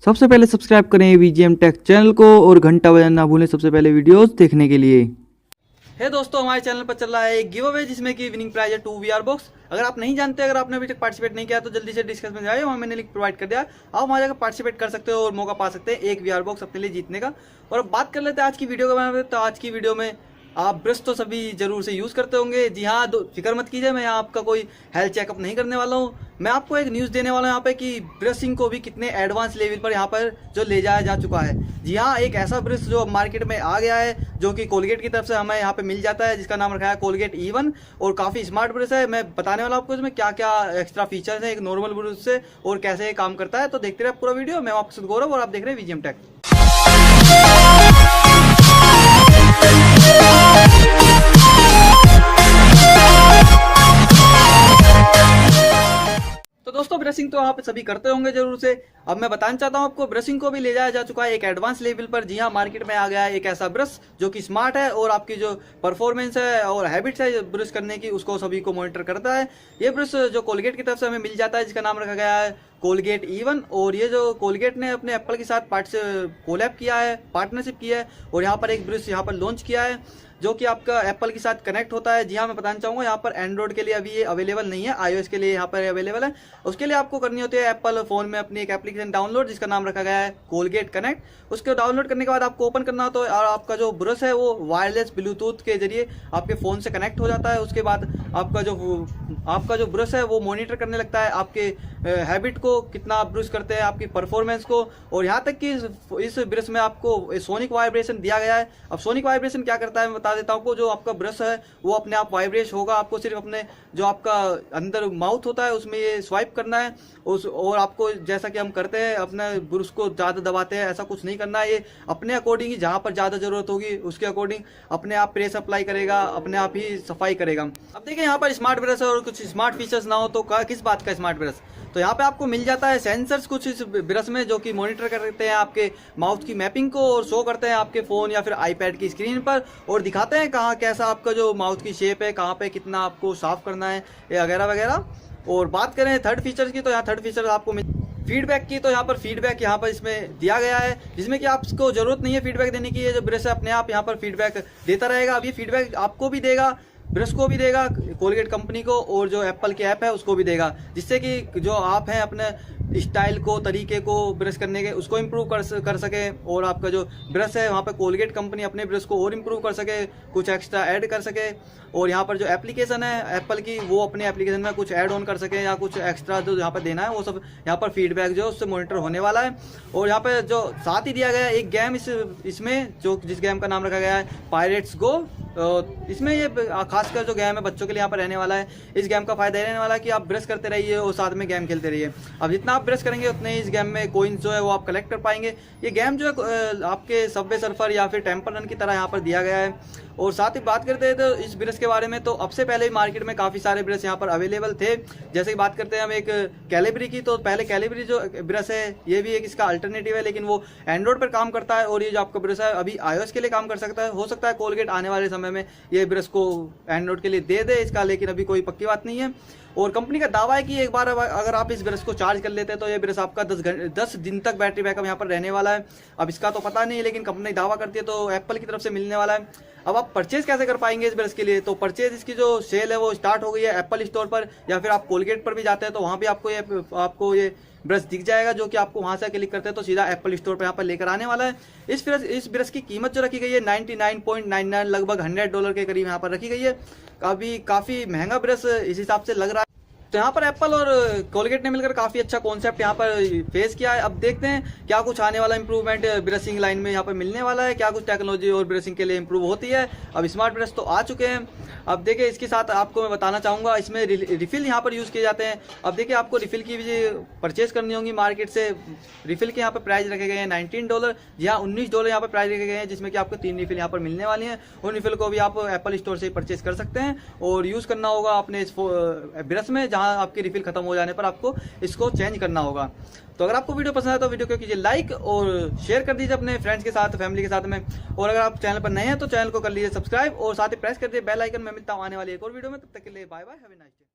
सबसे पहले सब्सक्राइब करें VGM टेक चैनल को और घंटा बजाना ना भूलें सबसे पहले वीडियोस देखने के लिए। है दोस्तों, हमारे चैनल पर चल रहा है एक गिव अवे जिसमें कि विनिंग प्राइज है 2 VR बॉक्स। अगर आप नहीं जानते, अगर आपने अभी तक पार्टिसिपेट नहीं किया तो जल्दी से डिस्कशन में जाइए, वहाँ मैंने लिंक प्रोवाइड कर दिया। आप वहाँ जाकर पार्टिसिपेट कर सकते हो और मौका पा सकते हैं एक VR बॉक्स अपने लिए जीतने का। और अब बात कर लेते हैं आज की वीडियो के बारे में। तो आज की वीडियो में आप ब्रश तो सभी जरूर से यूज़ करते होंगे। जी हाँ, फिक्र मत कीजिए, मैं यहाँ आपका कोई हेल्थ चेकअप नहीं करने वाला हूँ। मैं आपको एक न्यूज़ देने वाला हूँ यहाँ पे कि ब्रशिंग को भी कितने एडवांस लेवल पर यहाँ पर जो ले जाया जा चुका है। जी हाँ, एक ऐसा ब्रश जो मार्केट में आ गया है जो कि कोलगेट की तरफ से हमें यहाँ पे मिल जाता है, जिसका नाम रखा है कोलगेट E1 और काफ़ी स्मार्ट ब्रश है। मैं बताने वाला हूँ आपको इसमें क्या क्या एक्स्ट्रा फीचर्स है एक नॉर्मल ब्रश से और कैसे ये काम करता है। तो देखते रहे पूरा वीडियो। मैं आपके साथ गौरव और आप देख रहे हैं VGM टेक। तो दोस्तों, ब्रशिंग तो आप सभी करते होंगे जरूर से। अब मैं बताना चाहता हूं आपको, ब्रशिंग को भी ले जाया जा चुका है एक एडवांस लेवल पर। जी हाँ, मार्केट में आ गया है एक ऐसा ब्रश जो कि स्मार्ट है और आपकी जो परफॉर्मेंस है और हैबिट्स है ब्रश करने की, उसको सभी को मॉनिटर करता है। ये ब्रश जो कोलगेट की तरफ से हमें मिल जाता है, जिसका नाम रखा गया है कोलगेट E1। और ये जो कोलगेट ने अपने एप्पल के साथ कोलैब किया है, पार्टनरशिप किया है और यहाँ पर एक ब्रश यहाँ पर लॉन्च किया है जो कि आपका एप्पल के साथ कनेक्ट होता है। जी हाँ, मैं बताना चाहूँगा यहाँ पर एंड्रॉइड के लिए अभी ये अवेलेबल नहीं है, iOS के लिए यहाँ पर अवेलेबल है। उसके लिए आपको करनी होती है एप्पल फ़ोन में अपनी एक एप्लीकेशन डाउनलोड, जिसका नाम रखा गया है कोलगेट कनेक्ट। उसको डाउनलोड करने के बाद आपको ओपन करना होता है और आपका जो ब्रश है वो वायरलेस ब्लूटूथ के जरिए आपके फ़ोन से कनेक्ट हो जाता है। उसके बाद आपका जो ब्रश है वो मॉनिटर करने लगता है आपके हैबिट को, कितना आप ब्रश करते हैं, आपकी परफॉर्मेंस को। और यहाँ तक कि इस ब्रश में आपको सोनिक वाइब्रेशन दिया गया है। अब सोनिक वाइब्रेशन क्या करता है मैं बता देता हूँ आपको। जो आपका ब्रश है वो अपने आप वाइब्रेट होगा, आपको सिर्फ अपने जो आपका अंदर माउथ होता है उसमें ये स्वाइप करना है और आपको जैसा कि हम करते हैं अपने ब्रश को ज़्यादा दबाते हैं, ऐसा कुछ नहीं करना है। ये अपने अकॉर्डिंग ही जहाँ पर ज़्यादा ज़रूरत होगी उसके अकॉर्डिंग अपने आप प्रेस अप्लाई करेगा, अपने आप ही सफाई करेगा। अब देखिए यहाँ पर स्मार्ट ब्रश है और कुछ स्मार्ट फीचर्स ना हो तो किस बात का स्मार्ट ब्रश। तो यहाँ पे आपको मिल जाता है सेंसर्स कुछ इस ब्रश में जो कि मॉनिटर करते हैं आपके माउथ की मैपिंग को और शो करते हैं आपके फ़ोन या फिर आईपैड की स्क्रीन पर और दिखाते हैं कहाँ कैसा आपका जो माउथ की शेप है, कहाँ पे कितना आपको साफ करना है वगैरह वगैरह। और बात करें थर्ड फीचर्स की तो यहाँ थर्ड फीचर आपको फीडबैक की। तो यहाँ पर फीडबैक यहाँ पर इसमें दिया गया है, जिसमें कि आपको जरूरत नहीं है फीडबैक देने की। ये जो ब्रश है अपने आप यहाँ पर फीडबैक देता रहेगा। अब ये फीडबैक आपको भी देगा, ब्रश को भी देगा, कोलगेट कंपनी को, और जो एप्पल की ऐप है उसको भी देगा, जिससे कि जो आप हैं अपने स्टाइल को, तरीके को ब्रश करने के उसको इम्प्रूव कर सके। और आपका जो ब्रश है वहाँ पे कोलगेट कंपनी अपने ब्रश को और इम्प्रूव कर सके, कुछ एक्स्ट्रा ऐड कर सके। और यहाँ पर जो एप्लीकेशन है एप्पल की वो अपने एप्लीकेशन में कुछ ऐड ऑन कर सके या कुछ एक्स्ट्रा जो यहाँ पर देना है वो सब यहाँ पर फीडबैक जो है उससे मॉनिटर होने वाला है। और यहाँ पर जो साथ ही दिया गया है एक गेम इसमें जिस गेम का नाम रखा गया है पायरेट्स गो। इसमें ये खासकर जो गेम है बच्चों के लिए यहाँ पर रहने वाला है। इस गेम का फायदा रहने वाला है कि आप ब्रश करते रहिए और साथ में गेम खेलते रहिए। अब जितना आप ब्रश करेंगे उतने ही इस गेम में कोइंस जो है वो आप कलेक्ट कर पाएंगे। ये गेम जो है आपके सबवे सर्फर या फिर टेम्पल रन की तरह यहाँ पर दिया गया है। और साथ ही बात करते हैं तो इस ब्रश के बारे में, तो अब से पहले मार्केट में काफ़ी सारे ब्रश यहाँ पर अवेलेबल थे। जैसे कि बात करते हैं हम एक कैलिबरी की, तो पहले कैलिबरी जो ब्रश है ये भी एक इसका अल्टरनेटिव है, लेकिन वो एंड्रॉइड पर काम करता है। और ये जो आपका ब्रश है अभी iOS के लिए काम कर सकता है। हो सकता है कोलगेट आने वाले समय में ये ब्रश को एंड्रॉइड के लिए दे दे इसका, लेकिन अभी कोई पक्की बात नहीं है। और कंपनी का दावा है कि एक बार अगर आप इस ब्रश को चार्ज कर लेते हैं तो ये ब्रश आपका 10 दिन तक बैटरी बैकअप यहाँ पर रहने वाला है। अब इसका तो पता नहीं है, लेकिन कंपनी दावा करती है तो एप्पल की तरफ से मिलने वाला है। अब आप परचेज कैसे कर पाएंगे इस ब्रश के लिए, तो परचेज इसकी जो सेल है वो स्टार्ट हो गई है एप्पल स्टोर पर, या फिर आप कोलगेट पर भी जाते हैं तो वहाँ भी आपको ये ब्रश दिख जाएगा, जो कि आपको वहाँ से क्लिक करते हैं तो सीधा एप्पल स्टोर पर यहाँ पर लेकर आने वाला है। इस ब्रश की कीमत जो रखी गई है 99.99 लगभग $100 के करीब यहाँ पर रखी गई है। अभी काफ़ी महंगा ब्रश इस हिसाब से लग रहा है। तो यहाँ पर एप्पल और कोलगेट ने मिलकर काफ़ी अच्छा कॉन्सेप्ट यहाँ पर फेस किया है। अब देखते हैं क्या कुछ आने वाला इंप्रूवमेंट ब्रशिंग लाइन में यहाँ पर मिलने वाला है, क्या कुछ टेक्नोलॉजी और ब्रशिंग के लिए इंप्रूव होती है। अब स्मार्ट ब्रश तो आ चुके हैं। अब देखिए इसके साथ आपको मैं बताना चाहूँगा, इसमें रिफिल यहाँ पर यूज़ किए जाते हैं। अब देखिए आपको रिफिल की भी परचेज करनी होगी मार्केट से। रिफिल के यहाँ पर प्राइस रखे गए हैं $19, जी हाँ $19 यहाँ पर प्राइस रखे गए हैं, जिसमें कि आपको 3 रिफिल यहाँ पर मिलने वाली हैं। उन रिफिल को भी आप एप्पल स्टोर से परचेज कर सकते हैं और यूज़ करना होगा अपने इस ब्रश में, जहाँ आपकी रिफिल खत्म हो जाने पर आपको इसको चेंज करना होगा। तो अगर आपको वीडियो पसंद आए तो वीडियो को कीजिए लाइक और शेयर कर दीजिए अपने फ्रेंड्स के साथ, फैमिली के साथ में। और अगर आप चैनल पर नए हैं तो चैनल को कर लीजिए सब्सक्राइब और साथ ही प्रेस कर दीजिए बेल आइकन। में मिलता हूँ आने वाली एक और वीडियो में, तब तक के लिए bye bye, have a nice day.